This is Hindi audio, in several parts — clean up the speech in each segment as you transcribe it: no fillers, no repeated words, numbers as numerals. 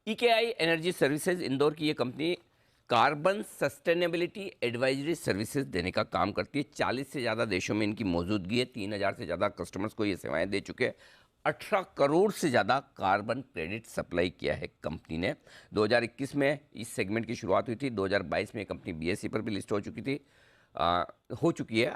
EKI एनर्जी सर्विसेज इंदौर की ये company carbon sustainability advisory services देने का काम करती है। 40 से ज़्यादा देशों में इनकी मौजूदगी है। 3000 से ज़्यादा कस्टमर्स को ये सेवाएं दे चुके हैं। 18 करोड़ से ज़्यादा कार्बन क्रेडिट सप्लाई किया है कंपनी ने। 2021 में इस सेगमेंट की शुरुआत हुई थी। 2022 में कंपनी BSE पर भी लिस्ट हो चुकी थी, हो चुकी है।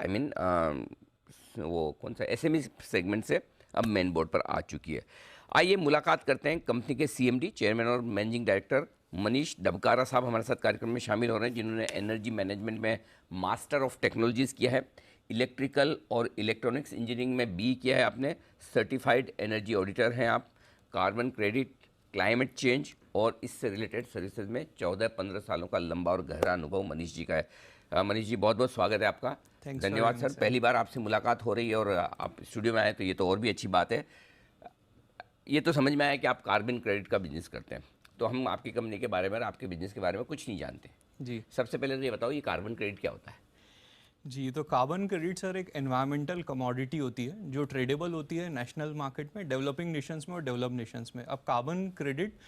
वो कौन सा SME सेगमेंट से अब मेन बोर्ड पर आ चुकी है। आइए मुलाकात करते हैं कंपनी के CMD, चेयरमैन और मैनेजिंग डायरेक्टर मनीष डबकारा साहब हमारे साथ कार्यक्रम में शामिल हो रहे हैं, जिन्होंने एनर्जी मैनेजमेंट में मास्टर ऑफ टेक्नोलॉजीज़ किया है, इलेक्ट्रिकल और इलेक्ट्रॉनिक्स इंजीनियरिंग में BE किया है आपने, सर्टिफाइड एनर्जी ऑडिटर हैं आप, कार्बन क्रेडिट, क्लाइमेट चेंज और इससे रिलेटेड सर्विसेज में 14-15 सालों का लंबा और गहरा अनुभव मनीष जी का है। मनीष जी, बहुत बहुत स्वागत है आपका। धन्यवाद सर। पहली बार आपसे मुलाकात हो रही है और आप स्टूडियो में आए तो ये तो और भी अच्छी बात है। ये तो समझ में आया कि आप कार्बन क्रेडिट का बिजनेस करते हैं, तो हम आपकी कंपनी के बारे में और आपके बिजनेस के बारे में कुछ नहीं जानते जी। सबसे पहले तो ये बताओ, ये कार्बन क्रेडिट क्या होता है? जी, तो कार्बन क्रेडिट सर एक एनवायरमेंटल कमोडिटी होती है जो ट्रेडेबल होती है नेशनल मार्केट में, डेवलपिंग नेशंस में और डेवलप नेशंस में। अब कार्बन क्रेडिट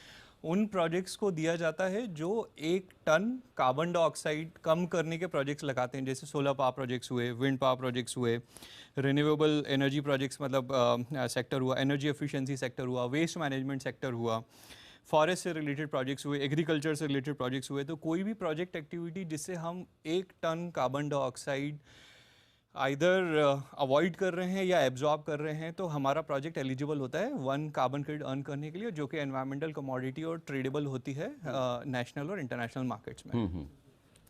उन प्रोजेक्ट्स को दिया जाता है जो 1 टन कार्बन डाइऑक्साइड कम करने के प्रोजेक्ट्स लगाते हैं, जैसे सोलर पावर प्रोजेक्ट्स हुए, विंड पावर प्रोजेक्ट्स हुए, रिन्यूएबल एनर्जी प्रोजेक्ट्स मतलब सेक्टर हुआ, एनर्जी एफिशिएंसी सेक्टर हुआ, वेस्ट मैनेजमेंट सेक्टर हुआ, फॉरेस्ट से रिलेटेड प्रोजेक्ट्स हुए, एग्रीकल्चर से रिलेटेड प्रोजेक्ट्स हुए। तो कोई भी प्रोजेक्ट एक्टिविटी जिससे हम 1 tonne carbon dioxide either avoid कर रहे हैं या एब्जॉर्ब कर रहे हैं, तो हमारा प्रोजेक्ट एलिजिबल होता है 1 कार्बन क्रेडिट अर्न करने के लिए, जो कि एनवायरमेंटल कमोडिटी और ट्रेडेबल होती है नेशनल और इंटरनेशनल मार्केट्स में।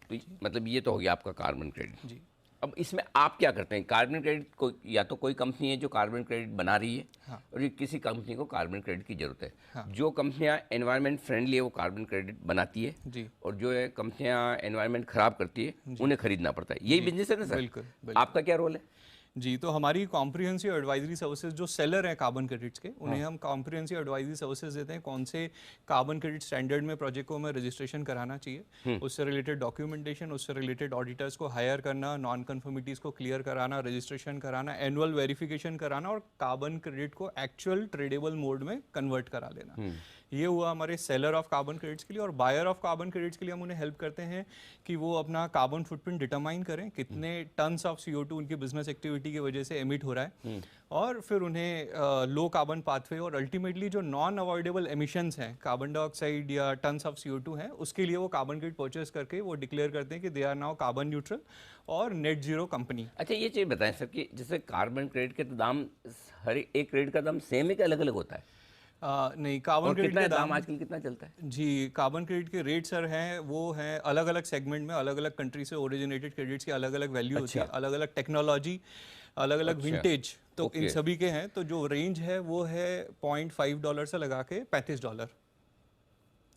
तो मतलब ये तो हो गया आपका कार्बन क्रेडिट जी। अब इसमें आप क्या करते हैं? कार्बन क्रेडिट को या तो कोई कंपनी है जो कार्बन क्रेडिट बना रही है, हाँ। और ये किसी कंपनी को कार्बन क्रेडिट की जरूरत है। हाँ। जो कंपनियां एनवायरनमेंट फ्रेंडली है वो कार्बन क्रेडिट बनाती है जी। और जो है कंपनियां एनवायरनमेंट खराब करती है उन्हें खरीदना पड़ता है। यही बिजनेस है ना सर? बिल्कुल। आपका क्या रोल है? जी, तो हमारी कॉम्प्रिहेंसिव एडवाइजरी सर्विसेज, जो सेलर हैं कार्बन क्रेडिट्स के, उन्हें हम कॉम्प्रिहेंसिव एडवाइजरी सर्विसेज देते हैं। कौन से कार्बन क्रेडिट स्टैंडर्ड में प्रोजेक्ट को हमें रजिस्ट्रेशन कराना चाहिए, उससे रिलेटेड डॉक्यूमेंटेशन, उससे रिलेटेड ऑडिटर्स को हायर करना, नॉन कन्फर्मिटीज़ को क्लियर कराना, रजिस्ट्रेशन कराना, एनुअल वेरिफिकेशन कराना और कार्बन क्रेडिट को एक्चुअल ट्रेडेबल मोड में कन्वर्ट करा लेना। ये हुआ हमारे सेलर ऑफ कार्बन क्रेडिट्स के लिए। और बायर ऑफ कार्बन क्रेडिट्स के लिए हम उन्हें हेल्प करते हैं कि वो अपना कार्बन फुटप्रिंट डिटरमाइन करें, कितने टन्स ऑफ CO2 उनकी बिजनेस एक्टिविटी की वजह से एमिट हो रहा है, और फिर उन्हें लो कार्बन पाथवे और अल्टीमेटली जो नॉन अवॉइडेबल एमिशंस हैं, कार्बन डाइऑक्साइड या टन्स ऑफ CO2 हैं, उसके लिए वो कार्बन क्रेडिट परचेस करके वो डिक्लेयर करते हैं कि they are now carbon neutral और नेट जीरो कंपनी। अच्छा, ये चीज़ बताएं सर कि जैसे कार्बन क्रेडिट के तो दाम, हर एक क्रेडिट का दाम सेम है कि अलग अलग होता है? नहीं, कार्बन क्रेडिट के दाम आजकल कितना चलता है? जी, कार्बन क्रेडिट के रेट सर हैं, वो हैं अलग अलग सेगमेंट में, अलग अलग कंट्री से ओरिजिनेटेड क्रेडिट्स की अलग अलग वैल्यू होती है, अलग अलग टेक्नोलॉजी, अलग अलग विंटेज, तो इन सभी के हैं। तो जो रेंज है वो है $0.5 से लगा के $35,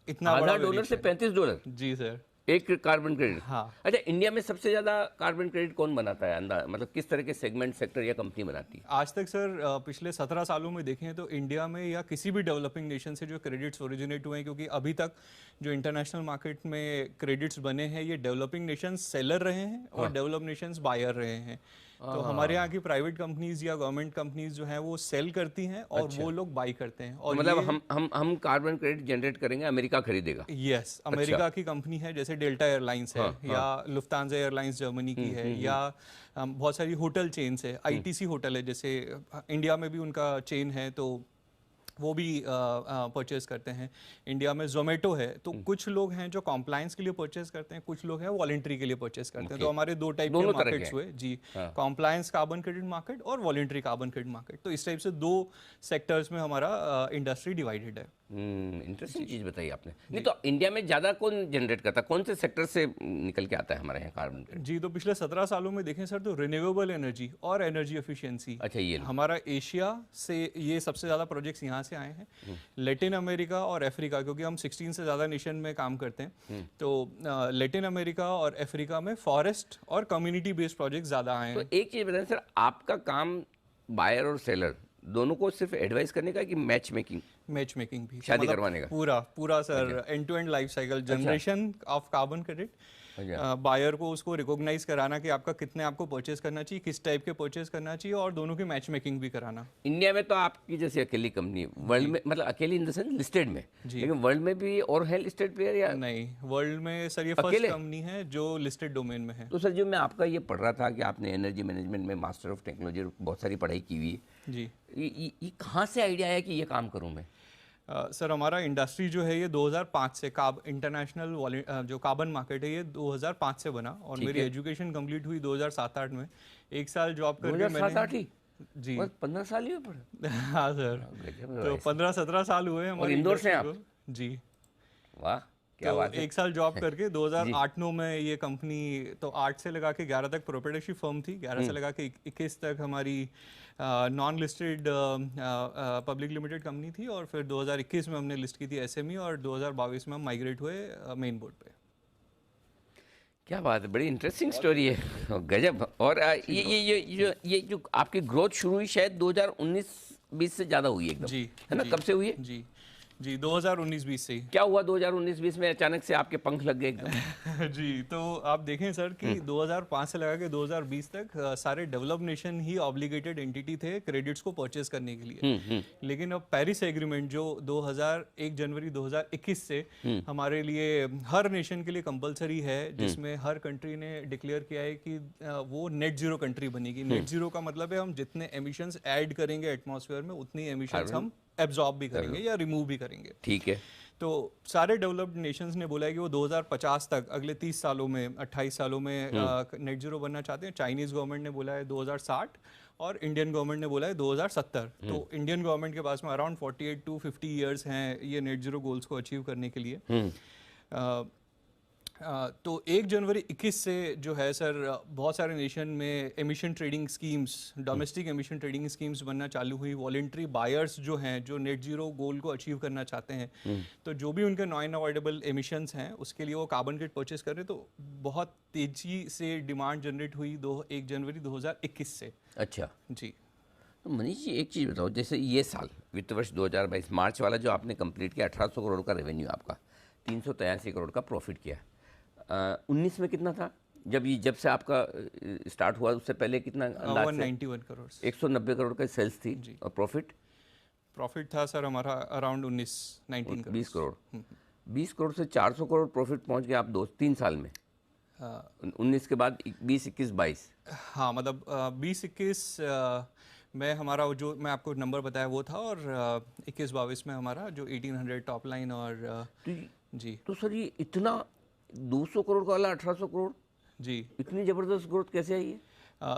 इतना बड़ा $0.5 से $35? जी सर, एक कार्बन क्रेडिट। हाँ। अच्छा, इंडिया में सबसे ज्यादा कार्बन क्रेडिट कौन बनाता है? अंदाज मतलब किस तरह के सेगमेंट, सेक्टर या कंपनी बनाती है? आज तक सर पिछले 17 सालों में देखें तो इंडिया में या किसी भी डेवलपिंग नेशन से जो क्रेडिट्स ओरिजिनेट हुए हैं, क्योंकि अभी तक जो इंटरनेशनल मार्केट में क्रेडिट्स बने हैं ये डेवलपिंग नेशंस सेलर रहे हैं और डेवलप नेशंस बायर रहे हैं। तो हमारे यहाँ की प्राइवेट कंपनीज या गवर्नमेंट कंपनीज जो हैं वो सेल करती हैं और वो लोग बाई करते हैं। और तो मतलब हम कार्बन क्रेडिट जनरेट करेंगे, अमेरिका खरीदेगा? यस, अमेरिका की कंपनी है, जैसे डेल्टा एयरलाइंस है, या लुफ्तांजा एयरलाइंस जर्मनी की है, या बहुत सारी होटल चेन्स है, ITC होटल है, जैसे इंडिया में भी उनका चेन है, तो वो भी परचेज करते हैं। इंडिया में जोमेटो है, तो कुछ लोग हैं जो कॉम्प्लायंस के लिए परचेज करते हैं, कुछ लोग हैं वॉलंटरी के लिए परचेज करते हैं। तो हमारे 2 टाइप के मार्केट्स हुए जी, कॉम्प्लायंस कार्बन क्रेडिट मार्केट और वॉलंटरी कार्बन क्रेडिट मार्केट। तो इस टाइप से 2 सेक्टर्स में हमारा इंडस्ट्री डिवाइडेड है। इंटरेस्टिंग चीज़ बताई आपने। नहीं तो इंडिया में ज़्यादा कौन जनरेट करता है, कौन से सेक्टर से निकल के आता है हमारे यहाँ कार्बन क्रेडिट? जी, तो पिछले 17 सालों में देखें सर तो रिन्यूएबल एनर्जी और एनर्जी एफिशिएंसी, अच्छा, ये हमारा एशिया से ये सबसे ज़्यादा प्रोजेक्ट्स यहाँ से आए हैं। लैटिन अमेरिका और अफ्रीका, क्योंकि हम 16 से ज़्यादा नेशन में काम करते हैं, तो लैटिन अमेरिका और अफ्रीका में फॉरेस्ट और कम्युनिटी बेस्ड प्रोजेक्ट ज़्यादा आए हैं। तो एक चीज़ बताएं सर, आपका काम बायर और सेलर दोनों को सिर्फ एडवाइस करने का कि मैच मेकिंग भी, शादी करवाने का? पूरा sir, end to end life cycle, generation of carbon credit, buyer को उसको रिकॉग्नाइज कराना कि आपका कितने आपको परचेज करना चाहिए, किस टाइप के परचेज करना चाहिए, और दोनों की मैच मेकिंग भी कराना। इंडिया में तो आपकी जैसे अकेली कंपनी वर्ल्ड में, मतलब अकेली इन द सेंस लिस्टेड में, लेकिन वर्ल्ड में भी और है लिस्टेड प्लेयर या नहीं? वर्ल्ड में सर ये फर्स्ट कंपनी है जो लिस्टेड डोमेन में है। तो सर जो मैं आपका ये पढ़ रहा था कि आपने एनर्जी मैनेजमेंट में मास्टर ऑफ टेक्नोलॉजी बहुत सारी पढ़ाई की हुई है जी। ये कहाँ से आइडिया है कि ये काम करूँ मैं? सर हमारा इंडस्ट्री जो है ये 2005 से इंटरनेशनल जो कार्बन मार्केट है ये 2005 से बना, और मेरी एजुकेशन कंप्लीट हुई 2007-8 में। 1 साल जॉब करके मैंने जी 15 साल ही हुए पढ़े। हाँ सर, तो 15-17 साल हुए हमारे। इंदौर से आप? जी। वाह, क्या बात है। 1 साल जॉब करके 2008-9 में ये कंपनी, तो 8 से लगा के 11 तक प्रोप्राइटरशिप फर्म थी, 11 से लगा के 21 तक हमारी non listed public limited company थी, और फिर 2021 में हमने लिस्ट की थी एसएमई, और 2022 में हम माइग्रेट हुए मेन बोर्ड पे। क्या बात है, बड़ी इंटरेस्टिंग स्टोरी है, गजब। और ये जो आपकी ग्रोथ शुरू हुई शायद 2019-20 से ज़्यादा हुई एकदम, जी, है ना? कब से हुई है? जी 2019-20 से ही। क्या हुआ 2019-20 में अचानक से आपके पंख लग गए एकदम? जी, तो आप देखें सर कि 2005 से लगा के 2020 तक सारे डेवलप नेशन ही ऑब्लिगेटेड एंटिटी थे क्रेडिट्स को परचेज करने के लिए। लेकिन अब पेरिस एग्रीमेंट जो 1 जनवरी 2021 से हमारे लिए हर नेशन के लिए कंपलसरी है, जिसमें हर कंट्री ने डिक्लेयर किया है कि वो नेट जीरो कंट्री बनेगी। नेट जीरो का मतलब है हम जितने एमिशंस ऐड करेंगे एटमॉस्फेयर में उतनी एमिशंस हम एब्जॉर्ब भी करेंगे या रिमूव भी करेंगे। ठीक है। तो सारे डेवलप्ड नेशंस ने बोला है कि वो 2050 तक, अगले 30 सालों में, 28 सालों में नेट जीरो बनना चाहते हैं। चाइनीज गवर्नमेंट ने बोला है 2060, और इंडियन गवर्नमेंट ने बोला है 2070। तो इंडियन गवर्नमेंट के पास में अराउंड 48 to 50 ईयर्स हैं ये नेट जीरो गोल्स को अचीव करने के लिए। तो 1 जनवरी 21 से जो है सर, बहुत सारे नेशन में emission trading schemes, domestic emission trading schemes बनना चालू हुई। वॉलेंट्री बायर्स जो हैं, जो नेट जीरो गोल को अचीव करना चाहते हैं, तो जो भी उनके नॉन अवॉइडेबल एमिशंस हैं उसके लिए वो कार्बन क्रेडिट परचेस कर रहे हैं। तो बहुत तेजी से डिमांड जनरेट हुई 1 जनवरी 2021 से। अच्छा जी। तो मनीष जी एक चीज़ बताओ, जैसे ये साल वित्त वर्ष 2022 मार्च वाला जो आपने कंप्लीट किया, 1800 करोड़ का रेवेन्यू आपका, 383 करोड़ का प्रॉफिट किया। 19 में कितना था? जब से आपका स्टार्ट हुआ उससे पहले कितना अंदाज? 191 करोड़। 190 करोड़ का सेल्स थी जी। और प्रॉफिट था सर हमारा अराउंड 19 करोड़। 20 करोड़। 20 करोड़ से 400 करोड़ प्रॉफिट पहुंच गया आप 2-3 साल में। 19 के बाद 20, 21, 22। हाँ, मतलब 20-21 में हमारा जो मैं आपको नंबर बताया वो था, और 21-22 में हमारा जो 1800 टॉप लाइन। और जी, तो सर ये इतना 200 करोड़ का वाला 1800 करोड़ जी, इतनी ज़बरदस्त ग्रोथ कैसे आई है?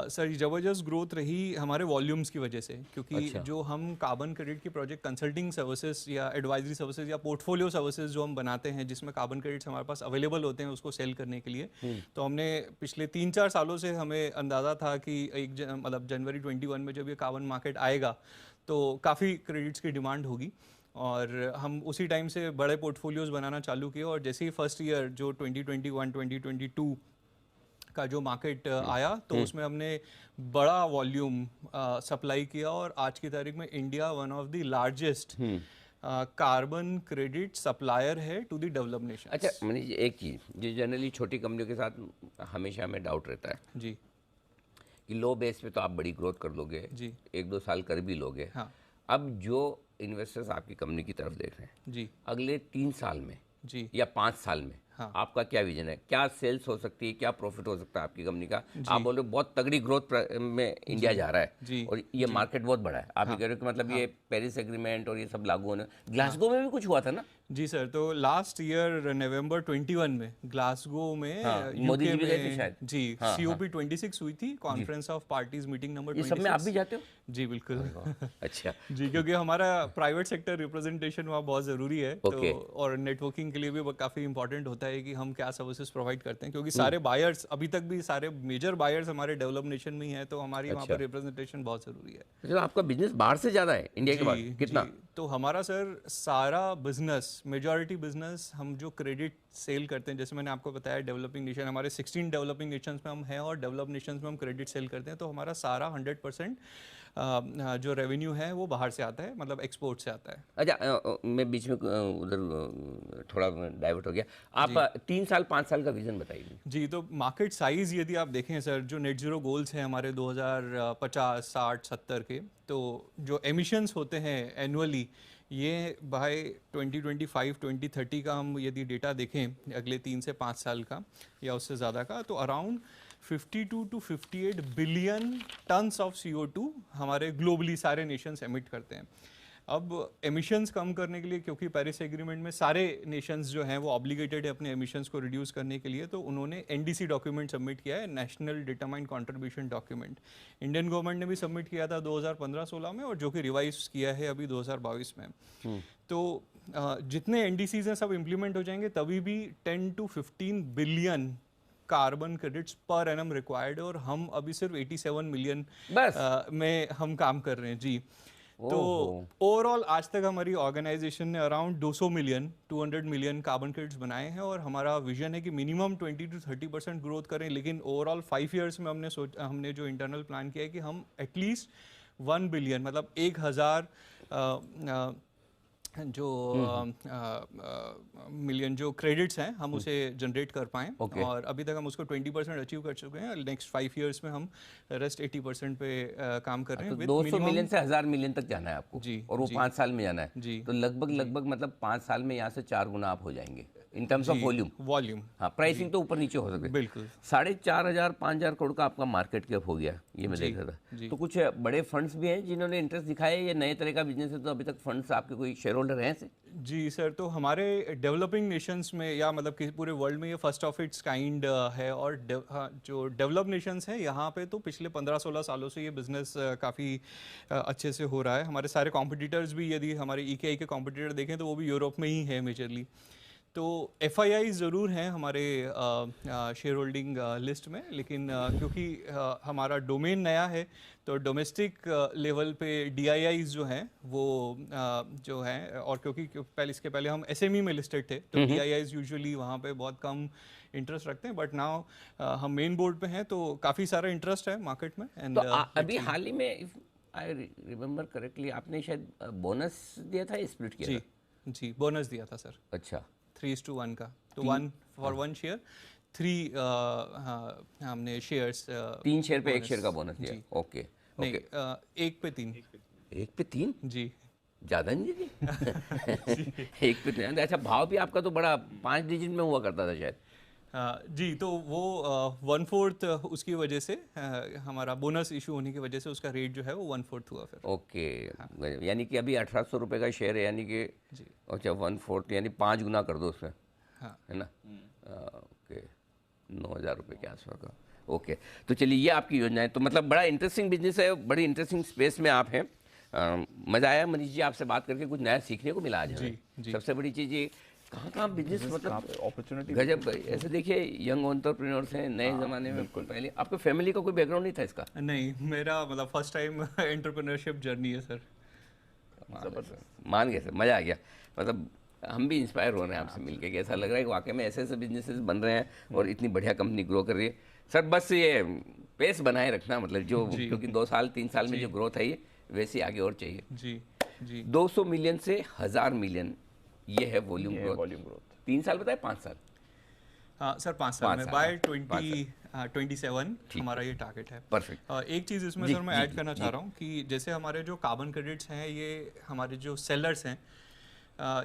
सर ज़बरदस्त ग्रोथ रही हमारे वॉल्यूम्स की वजह से, क्योंकि जो हम कार्बन क्रेडिट की प्रोजेक्ट कंसल्टिंग सर्विसेज या एडवाइजरी सर्विसेज या पोर्टफोलियो सर्विसेज जो हम बनाते हैं, जिसमें कार्बन क्रेडिट्स हमारे पास अवेलेबल होते हैं उसको सेल करने के लिए, तो हमने पिछले 3-4 सालों से हमें अंदाज़ा था कि मतलब जनवरी 21 में जब ये कार्बन मार्केट आएगा तो काफ़ी क्रेडिट्स की डिमांड होगी, और हम उसी टाइम से बड़े पोर्टफोलियोज बनाना चालू किए। और जैसे ही फर्स्ट ईयर जो 2021-2022 का जो मार्केट आया, तो उसमें हमने बड़ा वॉल्यूम सप्लाई किया, और आज की तारीख में India one of the largest carbon credit supplier है टू द डेवलप्ड नेशंस। अच्छा मनीष जी, एक चीज़ जो जनरली छोटी कंपनियों के साथ हमेशा हमें डाउट रहता है जी, कि लो बेस पे तो आप बड़ी ग्रोथ कर लोगे जी, 1-2 साल कर भी लोगे। हाँ, अब जो इन्वेस्टर्स आपकी कंपनी की तरफ देख रहे हैं जी, अगले 3 साल में जी, या 5 साल में, हाँ, आपका क्या विजन है? क्या सेल्स हो सकती है, क्या प्रॉफिट हो सकता है आपकी कंपनी का? आप बोल रहे हो बहुत तगड़ी ग्रोथ में इंडिया जा रहा है, और ये मार्केट बहुत बड़ा है। आप ये कह रहे हो कि मतलब ये पेरिस एग्रीमेंट और ये सब लागू होने, ग्लासगो में भी कुछ हुआ था ना? जी सर, तो लास्ट ईयर नवंबर 21 में ग्लासगो में मोदी जी यूके भी गए थे में शायद। जी COP 26 हुई थी, conference of parties meeting number 26। ये सब में आप भी जाते हो? जी बिल्कुल। अच्छा जी, क्योंकि हमारा प्राइवेट सेक्टर रिप्रेजेंटेशन वहाँ बहुत ज़रूरी है, तो और नेटवर्किंग के लिए भी काफ़ी इंपॉर्टेंट होता है कि हम क्या सर्विसेज प्रोवाइड करते हैं, क्योंकि सारे बायर्स अभी तक भी सारे मेजर बायर्स हमारे डेवलप नेशन में ही हैं, तो हमारी वहाँ पर रिप्रेजेंटेशन बहुत ज़रूरी है। तो आपका बिजनेस बाहर से ज़्यादा है इंडिया के बाद कितना? तो हमारा सर सारा बिजनेस, मेजॉरिटी बिजनेस हम जो क्रेडिट सेल करते हैं, जैसे मैंने आपको बताया डेवलपिंग नेशन, हमारे 16 डेवलपिंग नेशंस में हम हैं और डेवलप नेशंस में हम क्रेडिट सेल करते हैं, तो हमारा सारा 100% जो रेवेन्यू है वो बाहर से आता है, मतलब एक्सपोर्ट से आता है। अच्छा, मैं बीच में उधर थोड़ा डाइवर्ट हो गया। आप 3 साल 5 साल का विजन बताइए। जी, तो मार्केट साइज़ यदि आप देखें सर, जो नेट ज़ीरो गोल्स हैं हमारे 2050, 60, 70 के, तो जो एमिशंस होते हैं एनुअली, ये बाय 2025, 2030 का हम यदि डेटा देखें अगले 3 से 5 साल का या उससे ज़्यादा का, तो around 52 to 58 billion tons of CO2 हमारे ग्लोबली सारे नेशंस एमिट करते हैं। अब एमिशंस कम करने के लिए, क्योंकि पेरिस एग्रीमेंट में सारे नेशंस जो हैं वो ऑब्लिगेटेड है अपने एमिशंस को रिड्यूस करने के लिए, तो उन्होंने NDC डॉक्यूमेंट सबमिट किया है, national determined contribution document. Indian government ने भी सबमिट किया था 2015-16 में, और जो कि रिवाइज किया है अभी 2022 में। तो जितने NDCs हैं सब इम्प्लीमेंट हो जाएंगे, तभी भी 10 to 15 billion carbon credits per annum required, और हम अभी सिर्फ 87 मिलियन में हम काम कर रहे हैं जी। तो ओवरऑल आज तक हमारी ऑर्गेनाइजेशन ने around 200 million 200 million carbon credits बनाए हैं, और हमारा विजन है कि मिनिमम 20 to 30% ग्रोथ करें। लेकिन ओवरऑल 5 ईयर्स में हमने जो इंटरनल प्लान किया है कि हम एटलीस्ट 1 बिलियन, मतलब 1000 जो मिलियन जो क्रेडिट्स हैं हम उसे जनरेट कर पाएँ। और अभी तक हम उसको 20% अचीव कर चुके हैं। नेक्स्ट 5 ईयर्स में हम रेस्ट 80% पे काम कर रहे हैं। तो 200 मिलियन से 1000 मिलियन तक जाना है आपको जी, और वो 5 साल में जाना है जी। तो लगभग मतलब 5 साल में यहाँ से 4 गुना आप हो जाएंगे इन टर्म्स ऑफ वॉल्यूम। हाँ, प्राइसिंग तो ऊपर नीचे हो सकते हैं बिल्कुल। 4,500-5,000 करोड़ का आपका मार्केट कैप हो गया, ये मैं देख रहा था। तो कुछ बड़े फंड्स भी हैं जिन्होंने इंटरेस्ट दिखाया है, ये नए तरह का बिजनेस है, तो अभी तक फंड्स आपके कोई शेयर होल्डर हैं ऐसे? जी सर, तो हमारे डेवलपिंग नेशंस में, या मतलब कि पूरे वर्ल्ड में ये फर्स्ट ऑफ इट्स काइंड है, और जो डेवलप नेशंस हैं यहाँ पे तो पिछले 15-16 सालों से ये बिज़नेस काफ़ी अच्छे से हो रहा है। हमारे सारे कॉम्पिटिटर्स भी, यदि हमारे EKI के कॉम्पिटिटर देखें तो वो भी यूरोप में ही है मेजरली। तो FII ज़रूर हैं हमारे शेयर होल्डिंग लिस्ट में, लेकिन क्योंकि हमारा डोमेन नया है तो डोमेस्टिक लेवल पे DIIs जो हैं वो जो हैं, और क्योंकि इसके पहले हम SME में लिस्टेड थे तो DIIs यूजुअली वहाँ पे बहुत कम इंटरेस्ट रखते हैं, बट नाउ हम मेन बोर्ड पे हैं तो काफ़ी सारा इंटरेस्ट है मार्केट में। तो अभी हाल ही में इफ आई रिमेम्बर करेक्टली आपने शायद बोनस दिया था, स्प्लिट किया था? जी, बोनस दिया था सर। अच्छा, 3:1 का, तो 1 for 1 शेयर 3 हमने शेयर्स 3 शेयर पे 1 शेयर का बोनस दिया। ओके, नहीं 1 पे 3। 1 पे 3 जी, ज़्यादा नहीं जी। 1 पे 3, अच्छा भाव भी आपका तो बड़ा 5 डिजिट में हुआ करता था शायद। जी, तो वो 1/4 उसकी वजह से, हमारा बोनस इशू होने की वजह से उसका रेट जो है वो 1/4 हुआ फिर। ओके, यानी कि अभी 1800 रुपये का शेयर है, यानी कि अच्छा 1/4 यानी 5 गुना कर दो उसमें, है ना? ओके, 9000 रुपये के आसपास का। ओके, तो चलिए ये आपकी योजना है, तो मतलब बड़ा इंटरेस्टिंग बिजनेस है, बड़ी इंटरेस्टिंग स्पेस में आप हैं। मज़ा आया मनीष जी आपसे बात करके, कुछ नया सीखने को मिला आज हमें। सबसे बड़ी चीज़ ये कहाँ बिजनेस मतलब अपॉर्चुनिटी गजब। ऐसे देखिए यंग एंटरप्रेन्योर्स हैं नए ज़माने में। पहले आपके फैमिली का कोई बैकग्राउंड नहीं था इसका? नहीं, मेरा मतलब फर्स्ट टाइम एंटरप्रेन्योरशिप जर्नी है सर। मान गए सर, मज़ा आ गया। मतलब हम भी इंस्पायर हो रहे हैं आपसे मिलके, ऐसा लग रहा है कि वाकई में ऐसे ऐसे बिजनेसेस बन रहे हैं और इतनी बढ़िया कंपनी ग्रो कर रही है। सर बस ये पेस बनाए रखना, मतलब जो क्योंकि 2 साल 3 साल में जो ग्रोथ है ये वैसे आगे और चाहिए। जी 200 मिलियन से 1000 मिलियन ये है वॉल्यूम ग्रोथ। 3 साल बताए 5 साल? हाँ सर, 5 साल में बाय 2027 हमारा ये टारगेट है। परफेक्ट। एक चीज़ इसमें सर मैं ऐड करना चाह रहा हूँ कि जैसे हमारे जो कार्बन क्रेडिट्स हैं, ये हमारे जो सेलर्स हैं,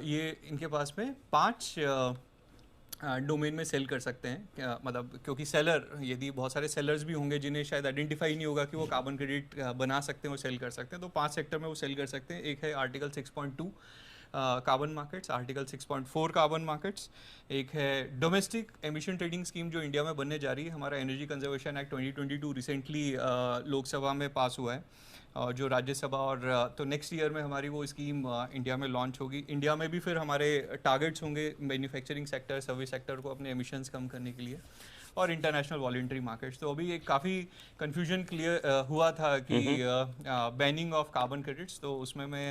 ये इनके पास में 5 डोमेन में सेल कर सकते हैं। मतलब क्योंकि सेलर, यदि बहुत सारे सेलर्स भी होंगे जिन्हें शायद आइडेंटिफाई नहीं होगा कि वो कार्बन क्रेडिट बना सकते हैं और सेल कर सकते हैं, तो 5 सेक्टर में वो सेल कर सकते हैं। एक है article 6.2 carbon markets, article 6.4 carbon markets, एक है डोमेस्टिक एमिशन ट्रेडिंग स्कीम जो इंडिया में बनने जा रही है। हमारा energy conservation act 2022 recently Lok Sabha में पास हुआ है, और जो राज्यसभा, और तो नेक्स्ट ईयर में हमारी वो स्कीम इंडिया में लॉन्च होगी। इंडिया में भी फिर हमारे टारगेट्स होंगे मैन्युफैक्चरिंग सेक्टर, सर्विस सेक्टर को अपने एमिशंस कम करने के लिए। और इंटरनेशनल वॉलंटरी मार्केट्स। तो अभी एक काफ़ी कन्फ्यूजन क्लियर हुआ था कि बैनिंग ऑफ कार्बन क्रेडिट्स, तो उसमें मैं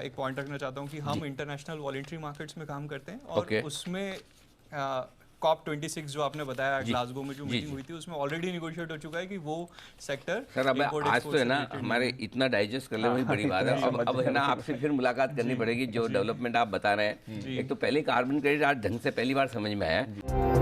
एक पॉइंट रखना चाहता हूँ कि हम इंटरनेशनल वॉलंटरी मार्केट्स में काम करते हैं और Okay. उसमें COP26 जो आपने बताया ग्लासगो में जो मीटिंग हुई थी, उसमें ऑलरेडी निगोशिएट हो चुका है कि वो सेक्टर सर अब आज तो है ना हमारे इतना डाइजेस्ट कर ले वही बड़ी बात है। अब है ना आपसे फिर मुलाकात करनी पड़ेगी। जो डेवलपमेंट आप बता रहे हैं, एक तो पहले कार्बन क्रेडिट आज ढंग से पहली बार समझ में आया।